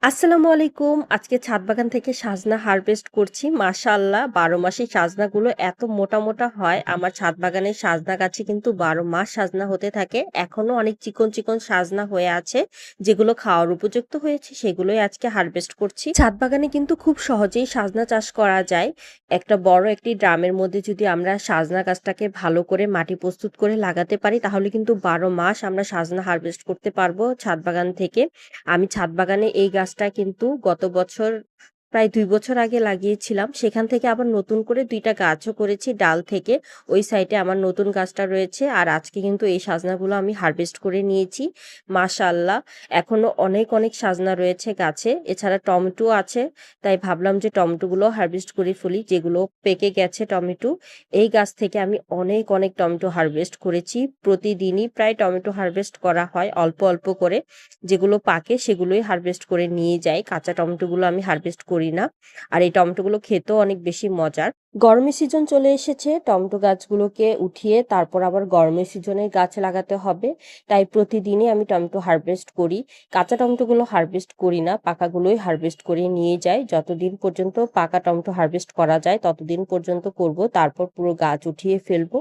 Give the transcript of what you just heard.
আসসালামু আলাইকুম। আজকে ছাদ বাগান থেকে সাজনা হারভেস্ট করছি। মাশাআল্লাহ ১২ মাসের সাজনাগুলো এত মোটা, মোটা হয়। আমার ছাদ বাগানের সাজনা গাছে কিন্তু ১২ মাস সাজনা হতে থাকে। এখনো অনেক চিকন, চিকন সাজনা হয়ে আছে। যেগুলো খাওয়ার উপযুক্ত হয়েছে সেগুলোই আজকে হারভেস্ট করছি। ছাদ বাগানে কিন্তু খুব সহজেই সাজনা চাষ করা যায়। একটা বড় একটি ড্রামের মধ্যে যদি আমরা সাজনা গাছটাকে ভালো করে মাটি প্রস্তুত করে লাগাতে পারি তাহলে কিন্তু ১২ মাস আমরা সাজনা হারভেস্ট করতে পারবো ছাদ বাগান থেকে। আমি ছাদ বাগানে এই গাছটা কিন্তু গত বছর প্রায় ২ বছর আগে লাগিয়েছিলাম। সেখান থেকে আবার নতুন করে ২ টা গাছও করেছি ডাল থেকে। ওই সাইডে আমার নতুন গাছটা রয়েছে। আর আজকে কিন্তু এই সাজনাগুলো আমি হারভেস্ট করে নিয়েছি। মাশাআল্লাহ! এখনো অনেক, অনেক সাজনা রয়েছে গাছে। এছাড়া টমেটো আছে। তাই ভাবলাম যে টমেটোগুলো হারভেস্ট করে ফেলি। যেগুলো পেকে গেছে টমেটো। এই গাছ থেকে আমি অনেক, অনেক টমেটো হারভেস্ট করেছি। প্রতিদিনই প্রায় টমেটো হারভেস্ট করা হয় অল্প, অল্প করে। যেগুলো পাকে সেগুলোই হারভেস্ট করে নিয়ে যাই। কাঁচা টমেটোগুলো আমি হারভেস্ট করি না। আর এই টমেটোগুলো খেতেও অনেক বেশি মজার। গরমের সিজন চলে এসেছে। টমেটো গাছগুলোকে উঠিয়ে তারপর আবার গরমের সিজনে গাছ লাগাতে হবে। তাই প্রতিদিনই আমি টমেটো হারভেস্ট করি। কাঁচা টমেটোগুলো হারভেস্ট করি না। পাকাগুলোই হারভেস্ট করে নিয়ে যাই। যতদিন পর্যন্ত পাকা টমেটো হারভেস্ট করা যায় ততদিন পর্যন্ত করব। তারপর পুরো গাছ উঠিয়ে ফেলবো।